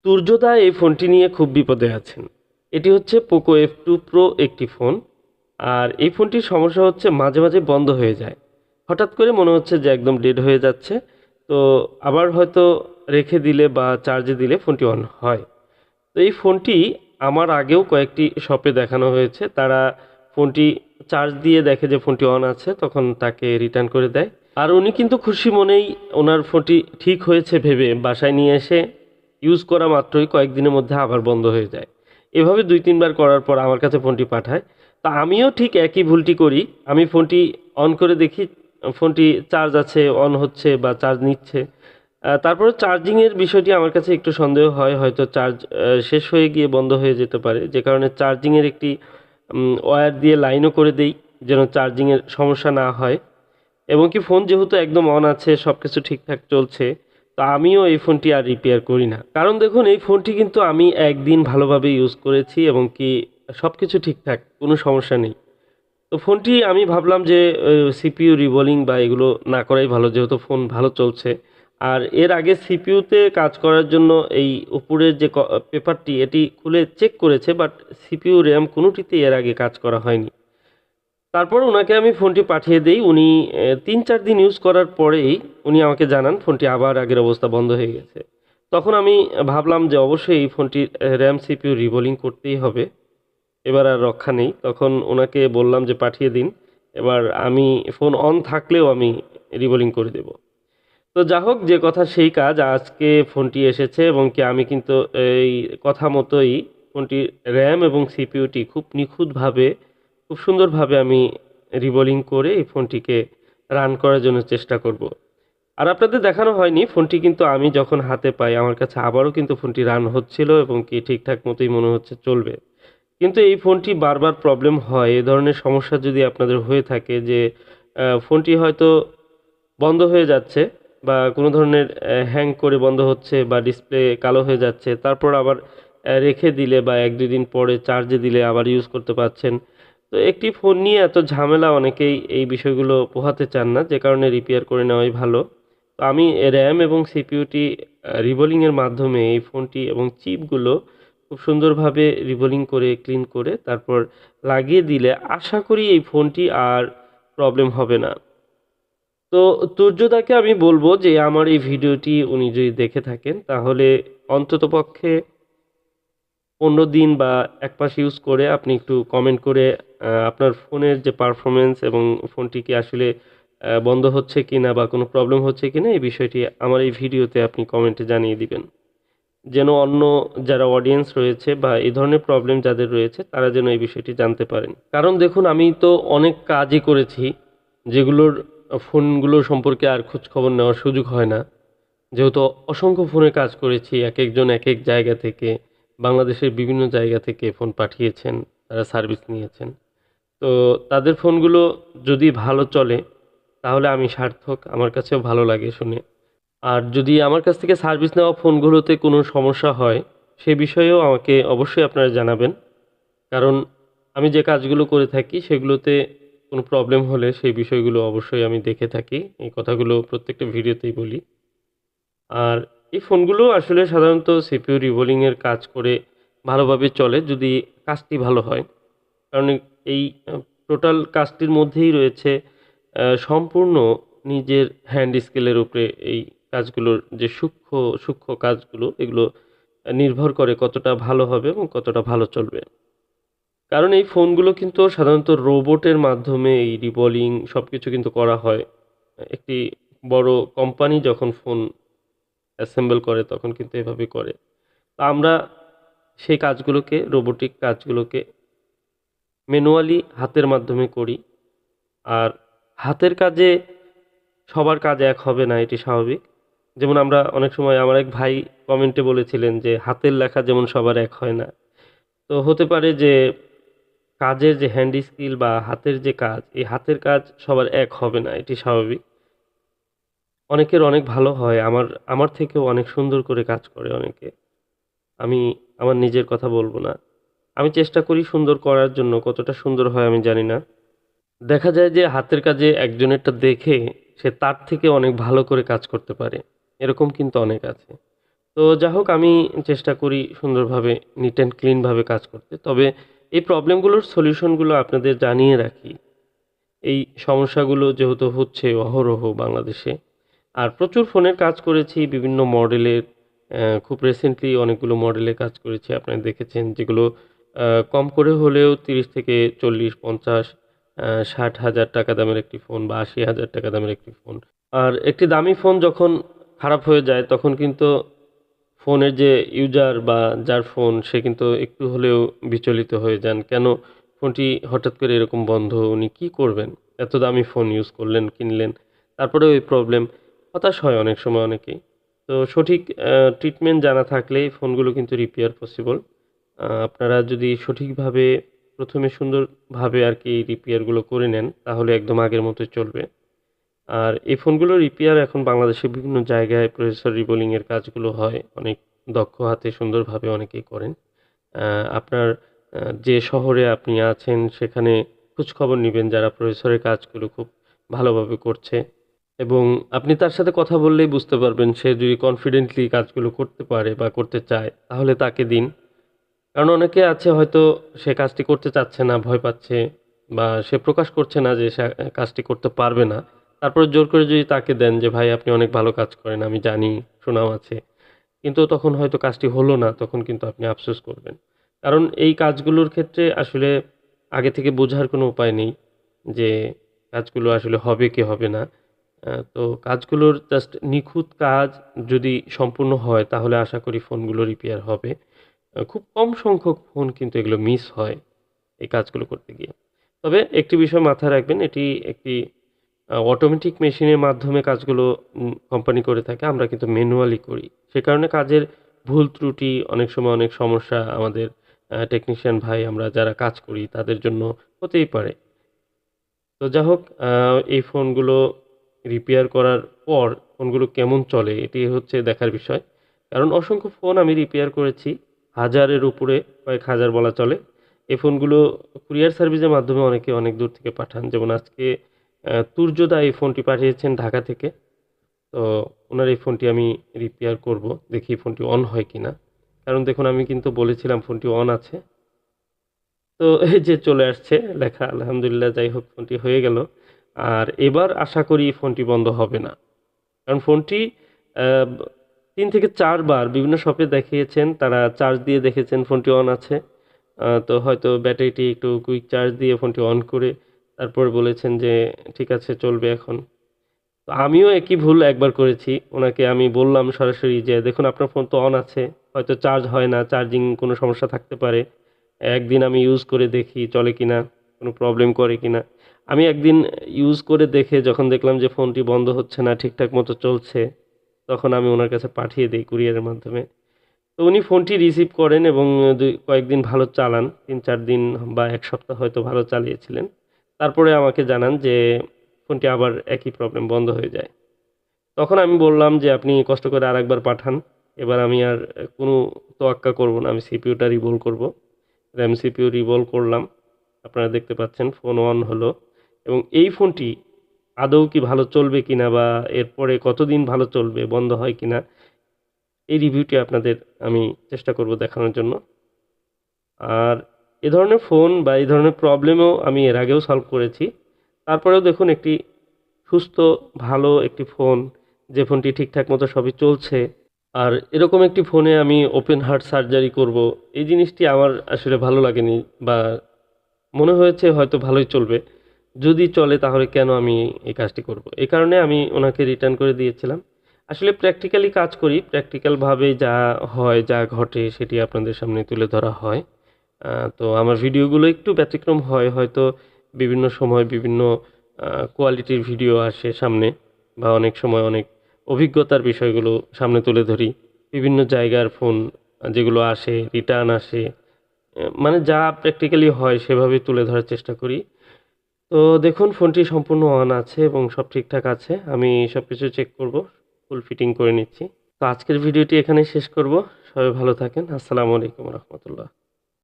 তুর্যদা এই ফোনটি নিয়ে খুব বিপদে আছেন। এটি হচ্ছে পোকো F2 Pro একটি ফোন। আর এই ফোনটির সমস্যা হচ্ছে মাঝে মাঝে বন্ধ হয়ে যায়। হঠাৎ করে মনে হচ্ছে যে একদম ডেড হয়ে যাচ্ছে। তো আবার হয়তো রেখে দিলে বা চার্জে দিলে ফোনটি অন হয়। তো এই ফোনটি আমার আগেও কয়েকটি শপে দেখানো হয়েছে। তারা ফোনটি চার্জ দিয়ে দেখে যে ফোনটি অন আছে, তখন তাকে রিটার্ন করে দেয়। আর উনি কিন্তু খুশি মনেই ওনার ফোনটি ঠিক হয়েছে ভেবে বাসায় নিয়ে এসে ইউজ করা মাত্রই কয়েকদিনের মধ্যে আবার বন্ধ হয়ে যায়। এভাবে ২-৩ বার করার পর আমার কাছে ফোনটি পাঠায়। তা আমিও ঠিক একই ভুলটি করি। আমি ফোনটি অন করে দেখি ফোনটি চার্জ আছে, অন হচ্ছে বা চার্জ নিচ্ছে। তারপরে চার্জিংয়ের বিষয়টি আমার কাছে একটু সন্দেহ হয়। হয়তো চার্জ শেষ হয়ে গিয়ে বন্ধ হয়ে যেতে পারে। যে কারণে চার্জিংয়ের একটি ওয়্যার দিয়ে লাইনও করে দেই, যেন চার্জিংয়ের সমস্যা না হয়। এবং কি ফোন যেহেতু একদম অন আছে, সব কিছু ঠিকঠাক চলছে, তো আমিও এই ফোনটি আর রিপেয়ার করি না। কারণ দেখুন, এই ফোনটি কিন্তু আমি একদিন ভালোভাবে ইউজ করেছি এবং কি সব কিছু ঠিকঠাক, কোনো সমস্যা নেই। তো ফোনটি আমি ভাবলাম যে সিপিইউ রিবোলিং বা এগুলো না করাই ভালো, যেহেতু ফোন ভালো চলছে। আর এর আগে সিপিইউতে কাজ করার জন্য এই উপরের যে পেপারটি এটি খুলে চেক করেছে, বাট সিপিইউ র্যাম কোনোটিতেই এর আগে কাজ করা হয়নি। তারপর উনাকে আমি ফোনটি পাঠিয়ে দেই। উনি ৩-৪ দিন ইউজ করার পরেই উনি আমাকে জানান ফোনটি আবার আগের অবস্থা বন্ধ হয়ে গেছে। তখন আমি ভাবলাম যে অবশ্যই এই ফোনটির র্যাম সিপিইউ রিবোলিং করতেই হবে। এবার আর রক্ষা নেই। তখন ওনাকে বললাম যে পাঠিয়ে দিন। এবার আমি ফোন অন থাকলেও আমি রিবোলিং করে দেব। তো যা হোক, যে কথা সেই কাজ। আজকে ফোনটি এসেছে এবং কি আমি কিন্তু এই কথা মতোই ফোনটির র্যাম এবং সিপিইউটি খুব নিখুঁতভাবে, খুব সুন্দরভাবে আমি রিবোলিং করে এই ফোনটিকে রান করার জন্য চেষ্টা করব। আর আপনাদের দেখানো হয়নি, ফোনটি কিন্তু আমি যখন হাতে পাই আমার কাছে আবারও কিন্তু ফোনটি রান হচ্ছিল এবং কি ঠিকঠাক মতোই মনে হচ্ছে চলবে। কিন্তু এই ফোনটি বারবার প্রবলেম হয়। এ ধরনের সমস্যা যদি আপনাদের হয়ে থাকে যে ফোনটি হয়তো বন্ধ হয়ে যাচ্ছে বা কোনো ধরনের হ্যাং করে বন্ধ হচ্ছে বা ডিসপ্লে কালো হয়ে যাচ্ছে, তারপর আবার রেখে দিলে বা ১-২ দিন পরে চার্জে দিলে আবার ইউজ করতে পারছেন। তো একটি ফোন নিয়ে এত ঝামেলা, অনেকেই এই বিষয়গুলো পোহাতে চান না, যে কারণে রিপেয়ার করে নেওয়াই ভালো। তো আমি র্যাম এবং সিপিইউটি রিবোলিংয়ের মাধ্যমে এই ফোনটি এবং চিপগুলো খুব সুন্দরভাবে রিবোলিং করে ক্লিন করে তারপর লাগিয়ে দিলে আশা করি এই ফোনটি আর প্রবলেম হবে না। তো তুর্যদাকে আমি বলবো যে আমার এই ভিডিওটি উনি যদি দেখে থাকেন তাহলে অন্ততপক্ষে ১৫ দিন বা ১ মাস ইউজ করে আপনি একটু কমেন্ট করে আপনার ফোনের যে পারফরম্যান্স এবং ফোনটি কি আসলে বন্ধ হচ্ছে কিনা বা কোনো প্রবলেম হচ্ছে কিনা এই বিষয়টি আমার এই ভিডিওতে আপনি কমেন্টে জানিয়ে দিবেন। যেন অন্য যারা অডিয়েন্স রয়েছে বা এই ধরনের প্রবলেম যাদের রয়েছে তারা যেন এই বিষয়টি জানতে পারেন। কারণ দেখুন, আমি তো অনেক কাজই করেছি যেগুলোর ফোনগুলো সম্পর্কে আর খোঁজ খবর নেওয়ার সুযোগ হয় না। যেহেতু অসংখ্য ফোনের কাজ করেছি, একেকজন একেক জায়গা থেকে, বাংলাদেশের বিভিন্ন জায়গা থেকে ফোন পাঠিয়েছেন, তারা সার্ভিস নিয়েছেন। তো তাদের ফোনগুলো যদি ভালো চলে তাহলে আমি সার্থক, আমার কাছেও ভালো লাগে শুনে। আর যদি আমার কাছ থেকে সার্ভিস নেওয়া ফোনগুলোতে কোনো সমস্যা হয়, সে বিষয়েও আমাকে অবশ্যই আপনারা জানাবেন। কারণ আমি যে কাজগুলো করে থাকি সেগুলোতে কোনো প্রবলেম হলে সেই বিষয়গুলো অবশ্যই আমি দেখে থাকি। এই কথাগুলো প্রত্যেকটা ভিডিওতেই বলি। আর এই ফোনগুলো আসলে সাধারণত সিপিইউ রিবোলিংয়ের কাজ করে ভালোভাবে চলে যদি কাজটি ভালো হয়। কারণ এই টোটাল কাজটির মধ্যেই রয়েছে সম্পূর্ণ নিজের হ্যান্ড স্কিলের উপরে এই কাজগুলোর যে সূক্ষ্ম সূক্ষ্ম কাজগুলো এগুলো নির্ভর করে কতটা ভালো হবে এবং কতটা ভালো চলবে। কারণ এই ফোনগুলো কিন্তু সাধারণত রোবটের মাধ্যমে এই রিবোলিং সবকিছু কিন্তু করা হয়। একটি বড় কোম্পানি যখন ফোন অ্যাসেম্বল করে তখন কিন্তু এভাবে করে। তো আমরা সেই কাজগুলোকে, রোবোটিক কাজগুলোকে ম্যানুয়ালি হাতের মাধ্যমে করি। আর হাতের কাজে সবার কাজ এক হবে না, এটি স্বাভাবিক। যেমন আমরা অনেক সময়, আমার এক ভাই কমেন্টে বলেছিলেন যে হাতের লেখা যেমন সবার এক হয় না। তো হতে পারে যে কাজের যে হ্যান্ড স্কিল বা হাতের যে কাজ, এই হাতের কাজ সবার এক হবে না, এটি স্বাভাবিক। অনেকের অনেক ভালো হয়, আমার আমার থেকেও অনেক সুন্দর করে কাজ করে অনেকে। আমি আমার নিজের কথা বলবো না। আমি চেষ্টা করি সুন্দর করার জন্য, কতটা সুন্দর হয় আমি জানি না। দেখা যায় যে হাতের কাজে একজনেরটা দেখে সে তার থেকে অনেক ভালো করে কাজ করতে পারে। এরকম কিন্তু অনেক আছে। তো যা হোক আমি চেষ্টা করি সুন্দরভাবে নিট অ্যান্ড ক্লিনভাবে কাজ করতে। তবে এই প্রবলেমগুলোর সলিউশনগুলো আপনাদের জানিয়ে রাখি। এই সমস্যাগুলো যেহেতু হচ্ছে অহরহ বাংলাদেশে, আর প্রচুর ফোনের কাজ করেছি বিভিন্ন মডেলের। খুব রিসেন্টলি অনেকগুলো মডেলের কাজ করেছি, আপনারা দেখেছেন, যেগুলো কম করে হলেও 30 থেকে 40, 50, 60,000 টাকা দামের একটি ফোন বা 80,000 টাকা দামের একটি ফোন। আর একটি দামি ফোন যখন খারাপ হয়ে যায় তখন কিন্তু ফোনের যে ইউজার বা যার ফোন সে কিন্তু একটু হলেও বিচলিত হয়ে যান। কেন ফোনটি হঠাৎ করে এরকম বন্ধ? উনি কি করবেন? এত দামি ফোন ইউজ করলেন, কিনলেন, তারপরেও এই প্রবলেম। হতাশ হয় অনেক সময় অনেকেই। তো সঠিক ট্রিটমেন্ট জানা থাকলে এই ফোনগুলো কিন্তু রিপেয়ার পসিবল। আপনারা যদি সঠিকভাবে ১ম এ সুন্দরভাবে আরকি রিপেয়ারগুলো করে নেন তাহলে একদম আগের মতোই চলবে। আর এই ফোনগুলো রিপেয়ার এখন বাংলাদেশের বিভিন্ন জায়গায় প্রসেসর রিবোলিং এর কাজগুলো হয়। অনেক দক্ষ হাতে সুন্দরভাবে অনেকেই করেন। আ আপনার যে শহরে আপনি আছেন সেখানে খোঁজখবর নিবেন যারা প্রসেসরের কাজগুলো খুব ভালোভাবে করছে, এবং আপনি তার সাথে কথা বললেই বুঝতে পারবেন সে যদি কনফিডেন্টলি কাজগুলো করতে পারে বা করতে চায় তাহলে তাকে দিন। কারণ অনেকে আছে হয়তো সে কাজটি করতে চাচ্ছে না, ভয় পাচ্ছে, বা সে প্রকাশ করছে না যে সে কাজটি করতে পারবে না। তারপরে জোর করে যদি তাকে দেন যে, "ভাই আপনি অনেক ভালো কাজ করেন, আমি জানি, সুনাম আছে।" কিন্তু তখন হয়তো কাজটি হলো না, তখন কিন্তু আপনি আফসোস করবেন। কারণ এই কাজগুলোর ক্ষেত্রে আসলে আগে থেকে বোঝার কোনো উপায় নেই যে কাজগুলো আসলে হবে কি হবে না। তো কাজগুলোর জাস্ট নিখুঁত কাজ যদি সম্পূর্ণ হয় তাহলে আশা করি ফোনগুলো রিপেয়ার হবে। খুব কম সংখ্যক ফোন কিন্তু এগুলো মিস হয় এই কাজগুলো করতে গিয়ে। তবে একটি বিষয় মাথায় রাখবেন, এটি একটি অটোমেটিক মেশিনের মাধ্যমে কাজগুলো কোম্পানি করে থাকে। আমরা কিন্তু ম্যানুয়ালি করি। সে কারণে কাজের ভুল ত্রুটি অনেক সময় অনেক সমস্যা আমাদের টেকনিশিয়ান ভাই আমরা যারা কাজ করি তাদের জন্য হতেই পারে। তো যা হোক, এই ফোনগুলো রিপেয়ার করার পর ফোনগুলো কেমন চলে এটি হচ্ছে দেখার বিষয়। কারণ অসংখ্য ফোন আমি রিপেয়ার করেছি। হাজারের উপরে, কয়েক হাজার বলা চলে। এই ফোনগুলো কুরিয়ার সার্ভিসের মাধ্যমে অনেকে অনেক দূর থেকে পাঠান। যেমন আজকে তুর্যদা এই ফোনটি পাঠিয়েছেন ঢাকা থেকে। তো উনার এই ফোনটি আমি রিপেয়ার করব। দেখি ফোনটি অন হয় কিনা। কারণ দেখুন আমি কিন্তু বলেছিলাম ফোনটি অন আছে। তো এই যে চলে আসছে লেখা, আলহামদুলিল্লাহ, যাই হোক ফোনটি হয়ে গেল। আর এবার আশা করি ফোনটি বন্ধ হবে না। কারণ ফোনটি আ ৩ থেকে ৪ বার বিভিন্ন শপে দেখিয়েছেন, তারা চার্জ দিয়ে দেখেছেন ফোনটি অন আছে। তো হয়তো ব্যাটারিটি একটু কুইক চার্জ দিয়ে ফোনটি অন করে তারপর বলেছেন যে, "ঠিক আছে চলবে এখন।" তো আমিও একই ভুল একবার করেছি। উনাকে আমি বললাম সরাসরি যে, "দেখুন আপনার ফোন তো অন আছে। হয়তো চার্জ হয় না, চার্জিং কোনো সমস্যা থাকতে পারে। একদিন আমি ইউজ করে দেখি চলে কিনা, কোনো প্রবলেম করে কিনা।" আমি একদিন ইউজ করে দেখে যখন দেখলাম যে ফোনটি বন্ধ হচ্ছে না, ঠিকঠাক মতো চলছে, তখন আমি উনার কাছে পাঠিয়ে দেই কুরিয়ারের মাধ্যমে। তো উনি ফোনটি রিসিভ করেন এবং কয়েকদিন ভালো চালান। ৩-৪ দিন বা ১ সপ্তাহ হয়তো ভালো চালিয়েছিলেন। তারপরে আমাকে জানান যে ফোনটি আবার একই প্রবলেম বন্ধ হয়ে যায়। তখন আমি বললাম যে, "আপনি কষ্ট করে আরেকবার পাঠান। এবার আমি আর কোনো তোয়াক্কা করব না। আমি সিপিইউটা রিভল করব।" RAM CPU রিভল করলাম। আপনারা দেখতে পাচ্ছেন ফোন অন হলো, এবং এই ফোনটি আদৌ কি ভালো চলবে কিনা বা এরপরে কতদিন ভালো চলবে, বন্ধ হয় কিনা, এই রিভিউটি আপনাদের আমি চেষ্টা করব দেখানোর জন্য। আর এ ধরনের ফোন বা এই ধরনের প্রবলেমও আমি এর আগেও সলভ করেছি। তারপরেও দেখুন একটি সুস্থ ভালো একটি ফোন, যে ফোনটি ঠিকঠাক মতো সবই চলছে। আর এরকম একটি ফোনে আমি ওপেন হার্ট সার্জারি করব, এই জিনিসটি আমার আসলে ভালো লাগেনি, বা মনে হয়েছে হয়তো ভালোই চলবে। যদি চলে তাহলে কেন আমি এই কাজটি করব? এই কারণে আমি ওনাকে রিটার্ন করে দিয়েছিলাম। আসলে প্র্যাকটিক্যালি কাজ করি। প্র্যাকটিক্যালভাবে যা হয়, যা ঘটে সেটি আপনাদের সামনে তুলে ধরা হয়। আ তো আমার ভিডিওগুলো একটু ব্যতিক্রম হয়। হয়তো বিভিন্ন সময় বিভিন্ন আ কোয়ালিটির ভিডিও আসে সামনে, বা অনেক সময় অনেক অভিজ্ঞতার বিষয়গুলো সামনে তুলে ধরি। বিভিন্ন জায়গার ফোন যেগুলো আসে, রিটার্ন আসে, মানে যা প্র্যাকটিক্যালি হয় সেভাবেই তুলে ধরার চেষ্টা করি। তো দেখুন ফোনটি সম্পূর্ণ অন আছে এবং সব ঠিকঠাক আছে। আমি সবকিছু চেক করব। ফুল ফিটিং করে নিচ্ছি। তো আজকের ভিডিওটি এখানেই শেষ করব। সবাই ভালো থাকেন। আসসালামু আলাইকুম ওয়া রাহমাতুল্লাহ।